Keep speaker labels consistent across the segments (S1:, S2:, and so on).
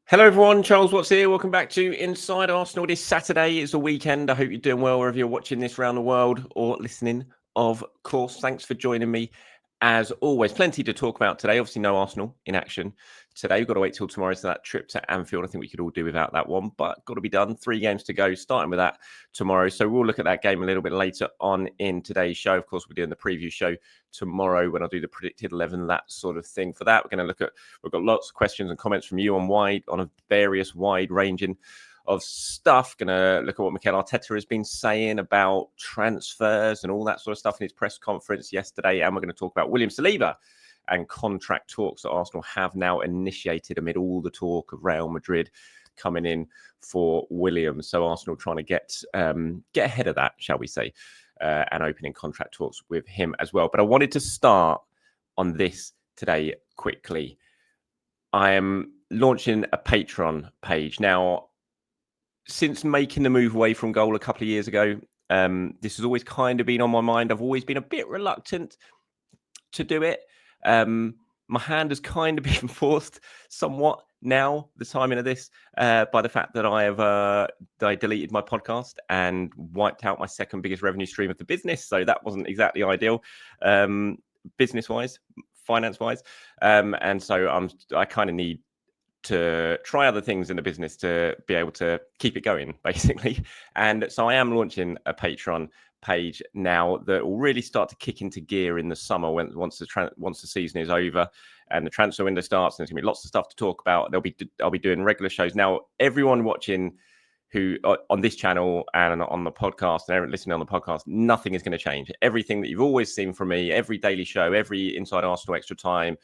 S1: Hello everyone, Charles Watts here. Welcome back to Inside Arsenal. This Saturday is a weekend. I hope you're doing well wherever you're watching this around the world or listening. Of course, thanks for joining me. As always, plenty to talk about today. Obviously, no Arsenal in action today. We've got to wait till tomorrow for that trip to Anfield. I think we could all do without that one, but got to be done. 3 games to go, starting with that tomorrow. So we'll look at that game a little bit later on in today's show. Of course, we're doing the preview show tomorrow when I do the predicted 11, that sort of thing. For that, we're going to look at, we've got lots of questions and comments from you on a various wide ranging of stuff. Going to look at what Mikel Arteta has been saying about transfers and all that sort of stuff in his press conference yesterday. And we're going to talk about William Saliba and contract talks that Arsenal have now initiated amid all the talk of Real Madrid coming in for William. So Arsenal trying to get ahead of that, shall we say, and opening contract talks with him as well. But I wanted to start on this today quickly. I am launching a Patreon page now. Since making the move away from goal a couple of years ago, this has always kind of been on my mind. I've always been a bit reluctant to do it. My hand has kind of been forced somewhat now, the timing of this, by the fact that I deleted my podcast and wiped out my second biggest revenue stream of the business. So that wasn't exactly ideal, business-wise, finance-wise. And so I kind of need to try other things in the business to be able to keep it going, basically. And so I am launching a Patreon page now that will really start to kick into gear in the summer once the season is over and the transfer window starts. And there's gonna be lots of stuff to talk about. I'll be doing regular shows now. Everyone watching who on this channel and on the podcast and everyone listening on the podcast, nothing is going to change. Everything that you've always seen from me, every daily show, every Inside Arsenal Extra Time,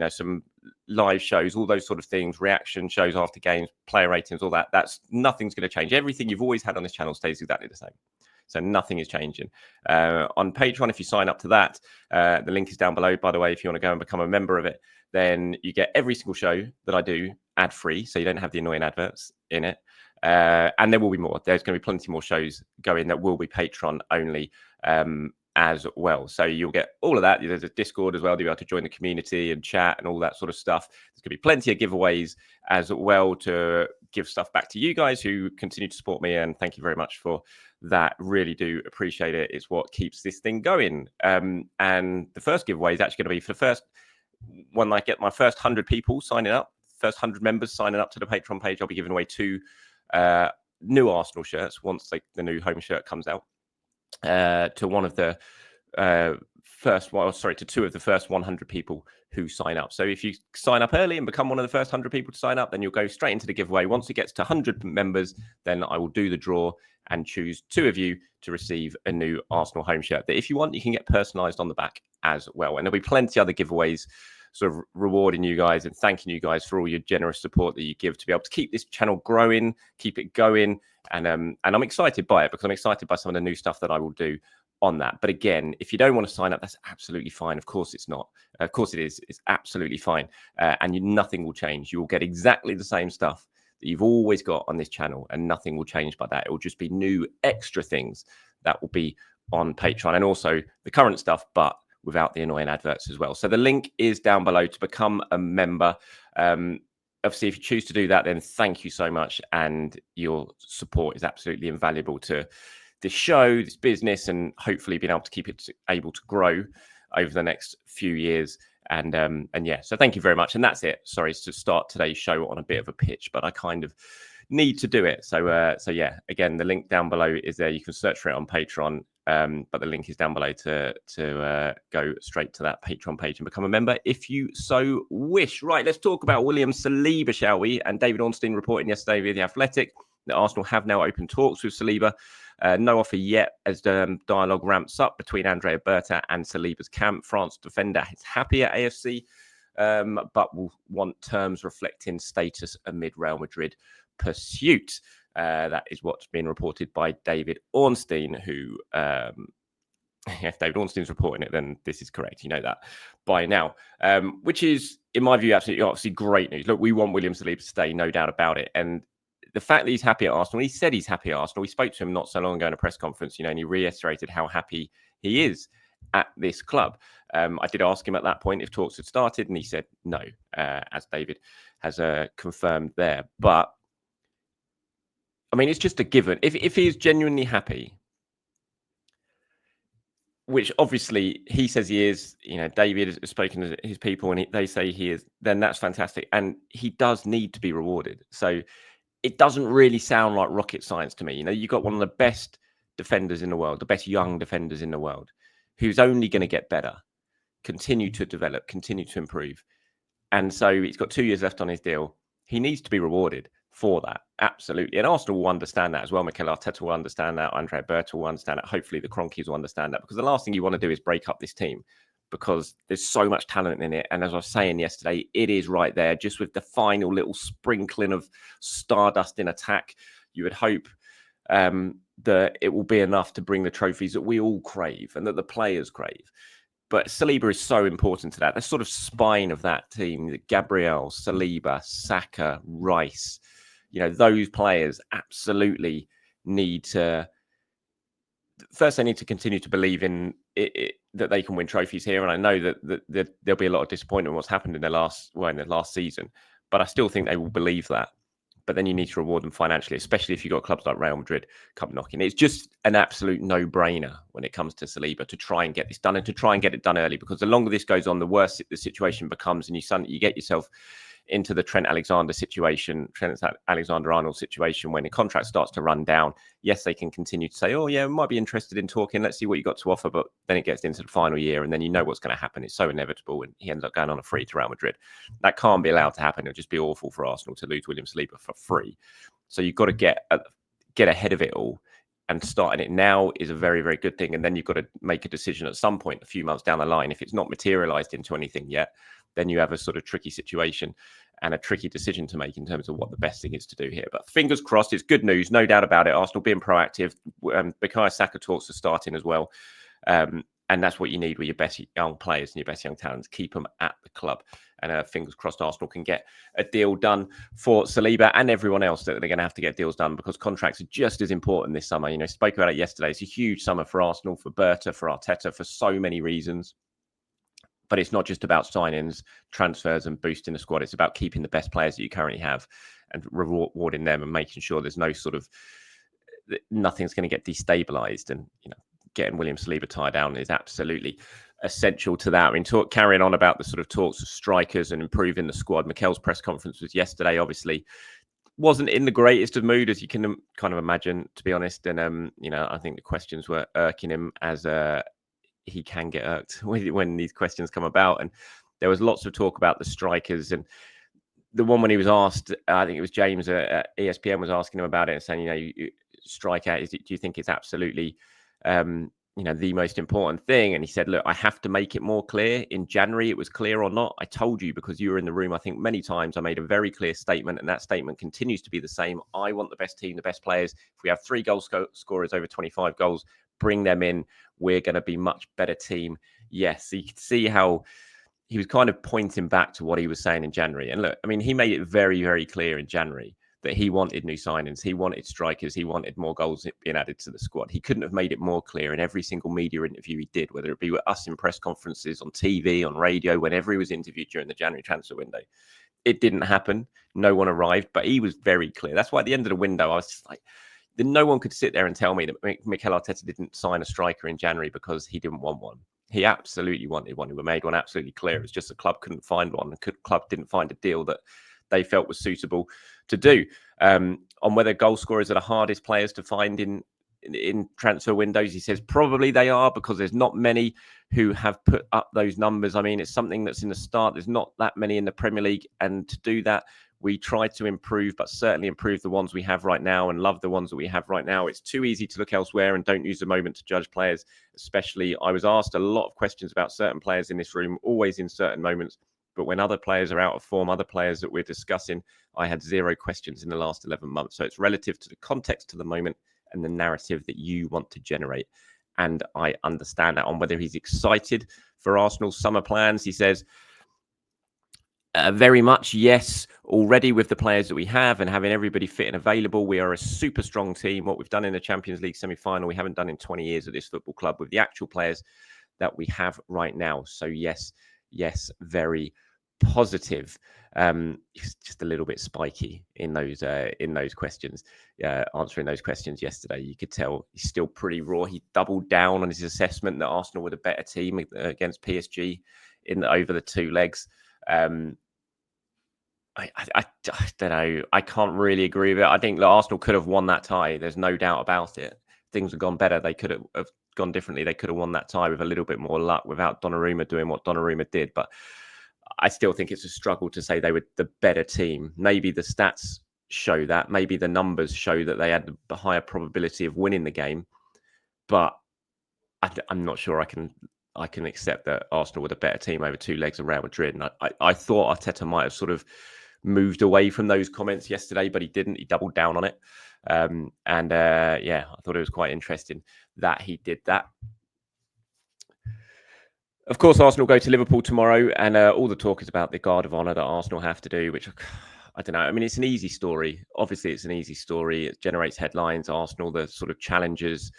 S1: some live shows, all those sort of things, reaction shows after games, player ratings, all that. Nothing's going to change. Everything you've always had on this channel stays exactly the same. So nothing is changing. On Patreon, if you sign up to that, the link is down below, by the way. If you want to go and become a member of it, then you get every single show that I do ad-free, so you don't have the annoying adverts in it. And there will be more. There's going to be plenty more shows going that will be Patreon only as well. So you'll get all of that. There's a Discord as well. You'll be able to join the community and chat and all that sort of stuff. There's going to be plenty of giveaways as well to give stuff back to you guys who continue to support me. And thank you very much for that. Really do appreciate it. It's what keeps this thing going. And the first giveaway is actually going to be for the first when I get my first 100 people signing up, first 100 members signing up to the Patreon page. I'll be giving away 2 new Arsenal shirts once the new home shirt comes out to one of the to 2 of the first 100 people who sign up. So if you sign up early and become one of the first 100 people to sign up, then you'll go straight into the giveaway. Once it gets to 100 members, then I will do the draw and choose 2 of you to receive a new Arsenal home shirt that if you want, you can get personalized on the back as well. And there'll be plenty of other giveaways sort of rewarding you guys and thanking you guys for all your generous support that you give to be able to keep this channel growing, keep it going. And I'm excited by it because I'm excited by some of the new stuff that I will do on that. But again, if you don't want to sign up, that's absolutely fine. Of course it's not. Of course it is. It's absolutely fine. And nothing will change. You will get exactly the same stuff that you've always got on this channel and nothing will change by that. It will just be new extra things that will be on Patreon and also the current stuff, but without the annoying adverts as well. So the link is down below to become a member. Obviously, if you choose to do that, then thank you so much. And your support is absolutely invaluable to this show, this business, and hopefully being able to keep it able to grow over the next few years. And yeah, so thank you very much. And that's it. Sorry to start today's show on a bit of a pitch, but I kind of need to do it. So yeah, again, the link down below is there. You can search for it on Patreon. But the link is down below to go straight to that Patreon page and become a member if you so wish. Right, let's talk about William Saliba, shall we? And David Ornstein reporting yesterday via The Athletic that Arsenal have now opened talks with Saliba. No offer yet as the dialogue ramps up between Andrea Berta and Saliba's camp. France defender is happy at AFC, but will want terms reflecting status amid Real Madrid pursuit. That is what's been reported by David Ornstein, who, if David Ornstein's reporting it, then this is correct. You know that by now, which is, in my view, absolutely, obviously great news. Look, we want William Saliba to stay, no doubt about it. And the fact that he's happy at Arsenal, he said he's happy at Arsenal. We spoke to him not so long ago in a press conference, and he reiterated how happy he is at this club. I did ask him at that point if talks had started, and he said no, as David has confirmed there. But I mean, it's just a given. If he is genuinely happy, which obviously he says he is, David has spoken to his people and they say he is, then that's fantastic. And he does need to be rewarded. So it doesn't really sound like rocket science to me. You've got one of the best defenders in the world, the best young defenders in the world, who's only going to get better, continue to develop, continue to improve. And so he's got 2 years left on his deal. He needs to be rewarded for that. Absolutely. And Arsenal will understand that as well. Mikel Arteta will understand that. Andrea Berta will understand that. Hopefully the Cronkies will understand that, because the last thing you want to do is break up this team, because there's so much talent in it. And as I was saying yesterday, it is right there, just with the final little sprinkling of stardust in attack. You would hope that it will be enough to bring the trophies that we all crave and that the players crave. But Saliba is so important to that. The sort of spine of that team, Gabriel, Saliba, Saka, Rice, those players absolutely need to, first they need to continue to believe in it, that they can win trophies here. And I know that there'll be a lot of disappointment in what's happened in the last season, but I still think they will believe that. But then you need to reward them financially, especially if you've got clubs like Real Madrid come knocking. It's just an absolute no-brainer when it comes to Saliba to try and get this done, and to try and get it done early, because the longer this goes on, the worse the situation becomes, and you get yourself into the Trent Alexander-Arnold situation when the contract starts to run down. Yes, they can continue to say, oh, yeah, we might be interested in talking. Let's see what you got to offer. But then it gets into the final year, and then you know what's going to happen. It's so inevitable, and he ends up going on a free to Real Madrid. That can't be allowed to happen. It'll just be awful for Arsenal to lose William Saliba for free. So you've got to get ahead of it all, and starting it now is a very, very good thing. And then you've got to make a decision at some point a few months down the line. If it's not materialized into anything yet, then you have a sort of tricky situation and a tricky decision to make in terms of what the best thing is to do here. But fingers crossed, it's good news, no doubt about it. Arsenal being proactive. Bukayo Saka talks are starting as well. And that's what you need with your best young players and your best young talents. Keep them at the club. And fingers crossed Arsenal can get a deal done for Saliba and everyone else that they're going to have to get deals done, because contracts are just as important this summer. Spoke about it yesterday. It's a huge summer for Arsenal, for Berta, for Arteta, for so many reasons. But it's not just about signings, transfers and boosting the squad. It's about keeping the best players that you currently have and rewarding them and making sure there's no sort of, nothing's going to get destabilized. And, getting William Saliba tied down is absolutely essential to that. I mean, carrying on about the sort of talks of strikers and improving the squad. Mikel's press conference was yesterday, obviously wasn't in the greatest of mood, as you can kind of imagine, to be honest. And, I think the questions were irking him, as he can get irked when these questions come about. And there was lots of talk about the strikers. And the one when he was asked, I think it was James at ESPN was asking him about it and saying, strike out, do you think it's absolutely, the most important thing? And he said, look, I have to make it more clear. In January, it was clear or not. I told you, because you were in the room, I think many times. I made a very clear statement, and that statement continues to be the same. I want the best team, the best players. If we have 3 goal scorers over 25 goals, bring them in. We're going to be much better team. Yes, so you can see how he was kind of pointing back to what he was saying in January. And look, I mean, he made it very, very clear in January that he wanted new signings, he wanted strikers, he wanted more goals being added to the squad. He couldn't have made it more clear in every single media interview he did, whether it be with us in press conferences, on TV, on radio, whenever he was interviewed during the January transfer window. It didn't happen. No one arrived, but he was very clear. That's why at the end of the window, I was just like, no one could sit there and tell me that Mikel Arteta didn't sign a striker in January because he didn't want one. He absolutely wanted one. He made one absolutely clear. It's just the club couldn't find one. The club didn't find a deal that they felt was suitable to do. On whether goal scorers are the hardest players to find in transfer windows, he says probably they are, because there's not many who have put up those numbers. I mean, it's something that's in the start. There's not that many in the Premier League, and to do that, we try to improve, but certainly improve the ones we have right now, and love the ones that we have right now. It's too easy to look elsewhere and don't use the moment to judge players, especially. I was asked a lot of questions about certain players in this room, always in certain moments. But when other players are out of form, other players that we're discussing, I had 0 questions in the last 11 months. So it's relative to the context, to the moment, and the narrative that you want to generate. And I understand that. On whether he's excited for Arsenal's summer plans, he says, Very much, yes. Already with the players that we have and having everybody fit and available, we are a super strong team. What we've done in the Champions League semi-final, we haven't done in 20 years at this football club with the actual players that we have right now. So yes, very positive. It's just a little bit spiky in those questions. Answering those questions yesterday, you could tell he's still pretty raw. He doubled down on his assessment that Arsenal were the better team against PSG over the two legs. I don't know. I can't really agree with it. I think that Arsenal could have won that tie. There's no doubt about it. Things have gone better. They could have gone differently. They could have won that tie with a little bit more luck without Donnarumma doing what Donnarumma did. But I still think it's a struggle to say they were the better team. Maybe the stats show that. Maybe the numbers show that they had the higher probability of winning the game. But I'm not sure I can accept that Arsenal were the better team over two legs of Real Madrid. And I thought Arteta might have sort of moved away from those comments yesterday, but he didn't. He doubled down on it. I thought it was quite interesting that he did that. Of course, Arsenal go to Liverpool tomorrow, and all the talk is about the Guard of Honour that Arsenal have to do, which I don't know. I mean, it's an easy story. Obviously, it's an easy story. It generates headlines. Arsenal, the sort of challengers,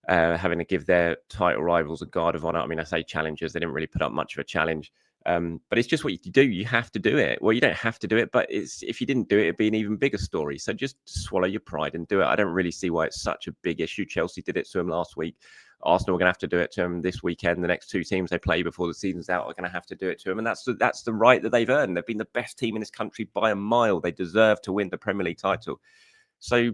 S1: having to give their title rivals a Guard of Honour. I mean, I say challengers. They didn't really put up much of a challenge. But it's just what you do. You have to do it. Well, you don't have to do it, but if you didn't do it, it'd be an even bigger story. So just swallow your pride and do it. I don't really see why it's such a big issue. Chelsea did it to him last week. Arsenal are going to have to do it to him this weekend. The next two teams they play before the season's out are going to have to do it to him. And that's the right that they've earned. They've been the best team in this country by a mile. They deserve to win the Premier League title. So,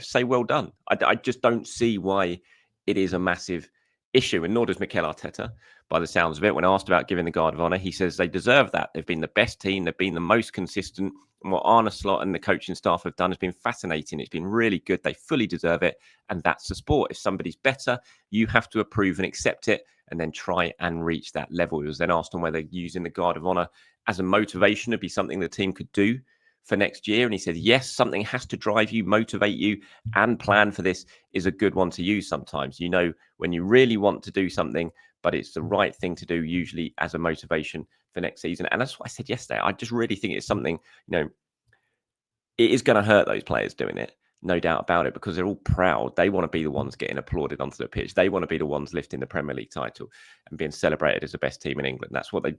S1: say well done. I just don't see why it is a massive issue, and nor does Mikel Arteta, by the sounds of it. When asked about giving the Guard of Honour, he says they deserve that. They've been the best team. They've been the most consistent. And what Arne Slot and the coaching staff have done has been fascinating. It's been really good. They fully deserve it. And that's the sport. If somebody's better, you have to approve and accept it and then try and reach that level. He was then asked on whether using the Guard of Honour as a motivation would be something the team could do for next year. And he said, yes, something has to drive you, motivate you, and plan for this is a good one to use sometimes. When you really want to do something, but it's the right thing to do, usually as a motivation for next season. And that's what I said yesterday. I just really think it's something, it is going to hurt those players doing it. No doubt about it, because they're all proud. They want to be the ones getting applauded onto the pitch. They want to be the ones lifting the Premier League title and being celebrated as the best team in England. That's what they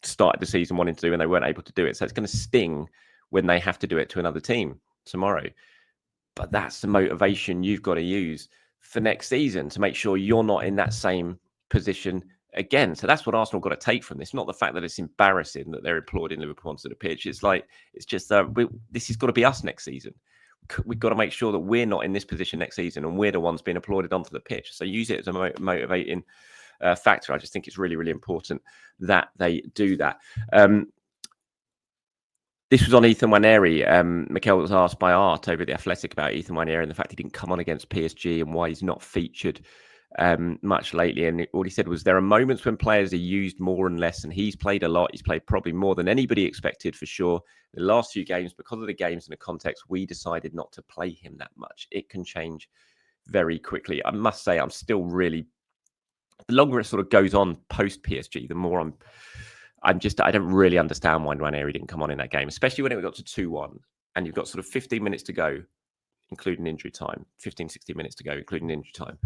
S1: started the season wanting to do, and they weren't able to do it. So it's going to sting when they have to do it to another team tomorrow. But that's the motivation you've got to use for next season to make sure you're not in that same position again. So that's what Arsenal got to take from this. Not the fact that it's embarrassing that they're applauding Liverpool onto the pitch. It's just this has got to be us next season. We've got to make sure that we're not in this position next season and we're the ones being applauded onto the pitch. So use it as a motivating factor. I just think it's really, really important that they do that. This was on Ethan Nwaneri. Mikel was asked by Art over The Athletic about Ethan Nwaneri and the fact he didn't come on against PSG and why he's not featured much lately. And all he said was, there are moments when players are used more and less, and he's played a lot. He's played probably more than anybody expected, for sure. The last few games, because of the games and the context, we decided not to play him that much. It can change very quickly. I must say, I'm still really... The longer it sort of goes on post-PSG, the more I don't really understand why Nwaneri didn't come on in that game, especially when it got to 2-1 and you've got sort of 15 minutes to go, including injury time, 15, 16 minutes to go, including injury time.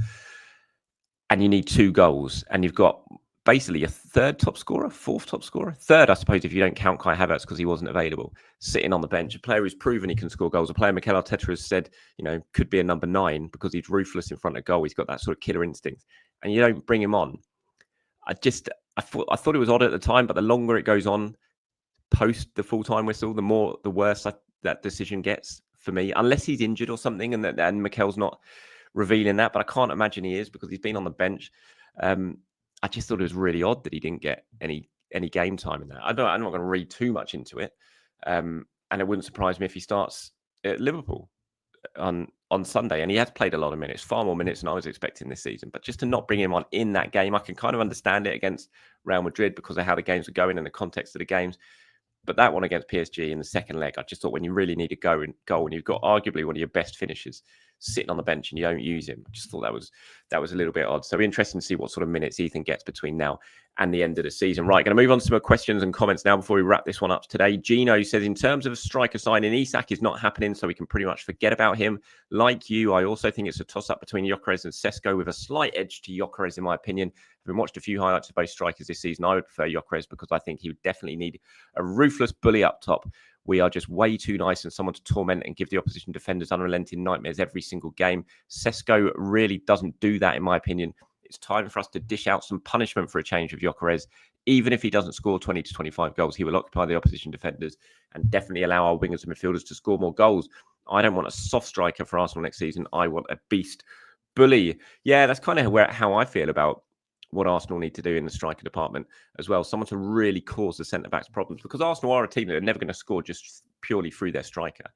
S1: And you need 2 goals and you've got basically a fourth top scorer, third, I suppose, if you don't count Kai Havertz because he wasn't available, sitting on the bench. A player who's proven he can score goals. A player Mikel Arteta has said, could be a number 9 because he's ruthless in front of goal. He's got that sort of killer instinct. And you don't bring him on. I thought it was odd at the time, but the longer it goes on post the full-time whistle, the worse that decision gets for me, unless he's injured or something, and Mikel's not revealing that. But I can't imagine he is because he's been on the bench. I just thought it was really odd that he didn't get any game time in that. I'm not going to read too much into it, and it wouldn't surprise me if he starts at Liverpool on Sunday, and he has played a lot of minutes, far more minutes than I was expecting this season. But just to not bring him on in that game, I can kind of understand it against Real Madrid because of how the games are going and the context of the games. But that one against PSG in the second leg, I just thought when you really need a goal and you've got arguably one of your best finishers sitting on the bench and you don't use him. I just thought that was a little bit odd. So interesting to see what sort of minutes Ethan gets between now and the end of the season. Right, going to move on to some questions and comments now before we wrap this one up today. Gino says, in terms of a striker signing, Isak is not happening, so we can pretty much forget about him. Like you, I also think it's a toss-up between Gyökeres and Sesko, with a slight edge to Gyökeres, in my opinion. Having watched a few highlights of both strikers this season, I would prefer Gyökeres because I think he would definitely need a ruthless bully up top. We are just way too nice and someone to torment and give the opposition defenders unrelenting nightmares every single game. Sesko really doesn't do that, in my opinion. It's time for us to dish out some punishment for a change of Gyökeres. Even if he doesn't score 20 to 25 goals, he will occupy the opposition defenders and definitely allow our wingers and midfielders to score more goals. I don't want a soft striker for Arsenal next season. I want a beast bully. Yeah, that's kind of how I feel about what Arsenal need to do in the striker department as well. Someone to really cause the centre-backs problems, because Arsenal are a team that are never going to score just purely through their striker.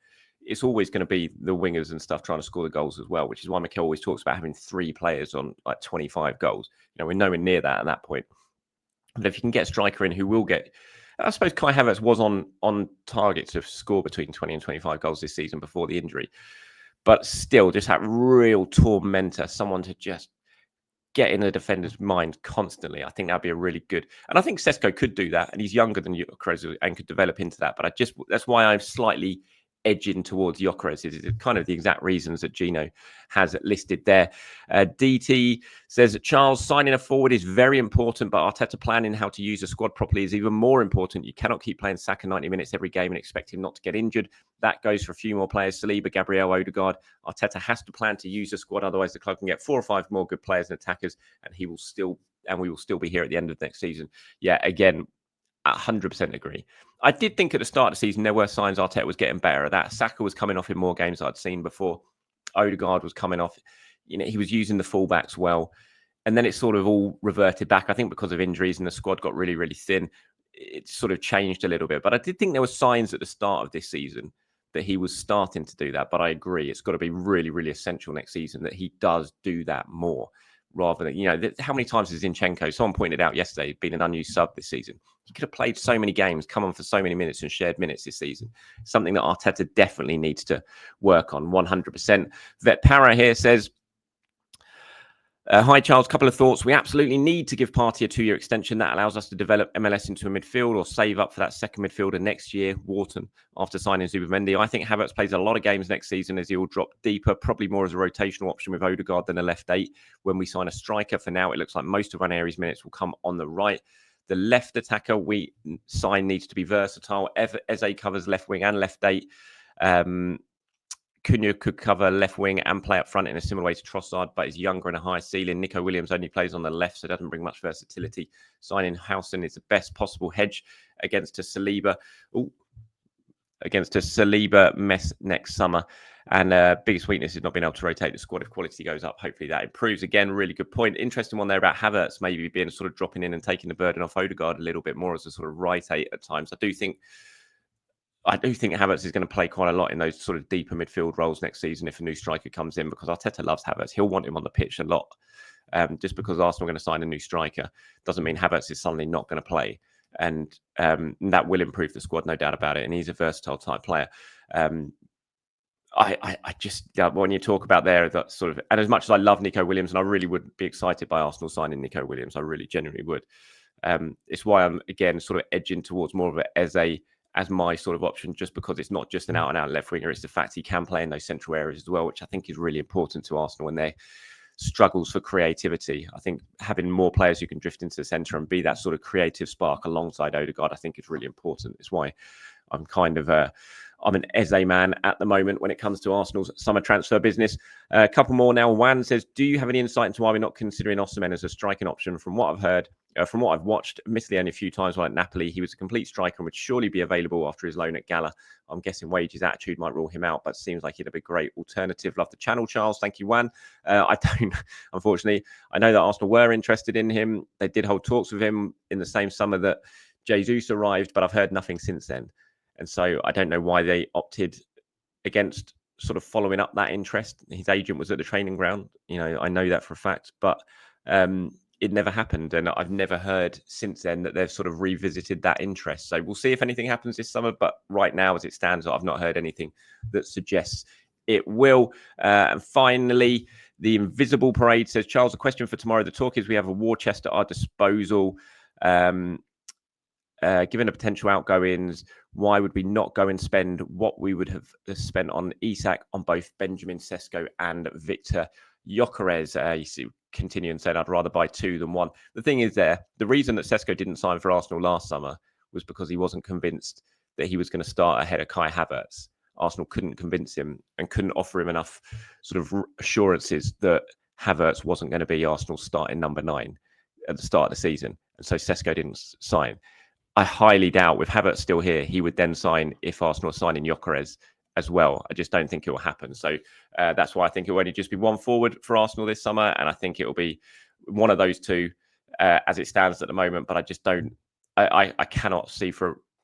S1: It's always going to be the wingers and stuff trying to score the goals as well, which is why Mikel always talks about having 3 players on like 25 goals. We're nowhere near that at that point. But if you can get a striker in who will get, I suppose Kai Havertz was on target to score between 20 and 25 goals this season before the injury. But still, just that real tormentor, someone to just get in the defender's mind constantly. I think that'd be a really good, and I think Sesko could do that, and he's younger than Gyökeres and could develop into that. But that's why I'm slightly edging towards Gyökeres. Is kind of the exact reasons that Gino has listed there. DT says that Charles, signing a forward is very important, but Arteta planning how to use the squad properly is even more important. You cannot keep playing Saka 90 minutes every game and expect him not to get injured. That goes for a few more players: Saliba, Gabriel, Odegaard. Arteta has to plan to use the squad, otherwise the club can get 4 or 5 more good players and attackers, and we will still be here at the end of next season. Yeah, again, 100% agree. I did think at the start of the season there were signs Arteta was getting better at that. Saka was coming off in more games I'd seen before. Odegaard was coming off. He was using the fullbacks well. And then it sort of all reverted back, I think, because of injuries, and the squad got really, really thin. It sort of changed a little bit. But I did think there were signs at the start of this season that he was starting to do that. But I agree, it's got to be really, really essential next season that he does do that more. Rather than, how many times has Zinchenko, someone pointed out yesterday, been an unused sub this season? He could have played so many games, come on for so many minutes and shared minutes this season. Something that Arteta definitely needs to work on 100%. Vet Para here says, hi, Charles. Couple of thoughts. We absolutely need to give Partey a 2-year extension. That allows us to develop MLS into a midfield or save up for that second midfielder next year, Wharton, after signing Zubimendi. I think Havertz plays a lot of games next season as he will drop deeper, probably more as a rotational option with Odegaard than a left 8. When we sign a striker, for now, it looks like most of Nwaneri's minutes will come on the right. The left attacker we sign needs to be versatile. Eze covers left wing and left 8. Cunha could cover left wing and play up front in a similar way to Trossard, but is younger and a higher ceiling. Nico Williams only plays on the left, so doesn't bring much versatility. Signing Howson is the best possible hedge against a Saliba. Against a Saliba mess next summer. And biggest weakness is not being able to rotate the squad. If quality goes up, hopefully that improves. Again, really good point. Interesting one there about Havertz maybe being sort of dropping in and taking the burden off Odegaard a little bit more as a sort of right 8 at times. I do think Havertz is going to play quite a lot in those sort of deeper midfield roles next season if a new striker comes in, because Arteta loves Havertz. He'll want him on the pitch a lot. Just because Arsenal are going to sign a new striker doesn't mean Havertz is suddenly not going to play. And that will improve the squad, no doubt about it. And he's a versatile type player. I just, when you talk about there, that sort of, and as much as I love Nico Williams, and I really would be excited by Arsenal signing Nico Williams, I really genuinely would. It's why I'm, again, sort of edging towards more of a Eze as my sort of option, just because it's not just an out-and-out left winger. It's the fact he can play in those central areas as well, which I think is really important to Arsenal when they struggles for creativity. I think having more players who can drift into the centre and be that sort of creative spark alongside Odegaard, I think is really important. It's why I'm kind of I'm an Eze man at the moment when it comes to Arsenal's summer transfer business. A couple more now. Juan says, do you have any insight into why we're not considering Osimhen as a striking option? From what I've heard, from what I've watched, admittedly only a few times while at Napoli, he was a complete striker and would surely be available after his loan at Gala. I'm guessing wages attitude might rule him out, but seems like he'd be a great alternative. Love the channel, Charles. Thank you, Juan. I don't, unfortunately, I know that Arsenal were interested in him. They did hold talks with him in the same summer that Jesus arrived, but I've heard nothing since then. And so I don't know why they opted against sort of following up that interest. His agent was at the training ground. I know that for a fact, but it never happened. And I've never heard since then that they've sort of revisited that interest. So we'll see if anything happens this summer. But right now, as it stands, I've not heard anything that suggests it will. And finally, the Invisible Parade says, Charles, a question for tomorrow. The talk is we have a war chest at our disposal. Given the potential outgoings, why would we not go and spend what we would have spent on Isak on both Benjamin Sesko and Victor Gyökeres? You see, continue and said, I'd rather buy 2 than 1. The thing is the reason that Sesko didn't sign for Arsenal last summer was because he wasn't convinced that he was going to start ahead of Kai Havertz. Arsenal couldn't convince him and couldn't offer him enough sort of assurances that Havertz wasn't going to be Arsenal's starting number 9 at the start of the season. And so Sesko didn't sign. I highly doubt, with Havertz still here, he would then sign if Arsenal are signing Gyökeres as well. I just don't think it will happen. So that's why I think it will only just be 1 forward for Arsenal this summer. And I think it will be one of those 2 as it stands at the moment. But I just don't, I cannot see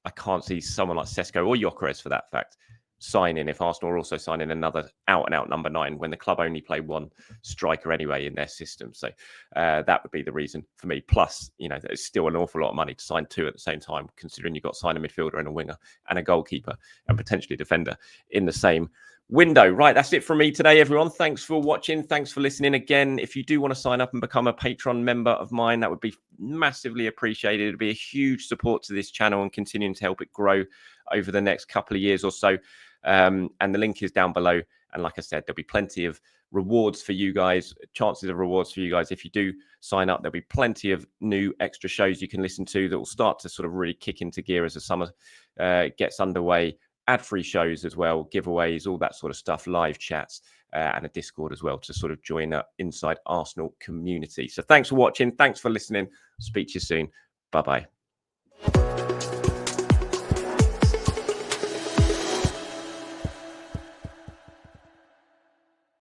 S1: I can't see someone like Sesko or Gyökeres for that fact signing if Arsenal are also signing another out-and-out number 9 when the club only play 1 striker anyway in their system. So that would be the reason for me. Plus, it's still an awful lot of money to sign 2 at the same time, considering you've got to sign a midfielder and a winger and a goalkeeper and potentially a defender in the same window. Right, that's it from me today, everyone. Thanks for watching. Thanks for listening. Again, if you do want to sign up and become a Patreon member of mine, that would be massively appreciated. It'd be a huge support to this channel and continuing to help it grow over the next couple of years or so. And the link is down below. And like I said, there'll be plenty of rewards for you guys, chances of rewards for you guys. If you do sign up, there'll be plenty of new extra shows you can listen to that will start to sort of really kick into gear as the summer gets underway. Ad-free shows as well, giveaways, all that sort of stuff, live chats, and a Discord as well to sort of join up inside Arsenal community. So thanks for watching. Thanks for listening. Speak to you soon. Bye-bye.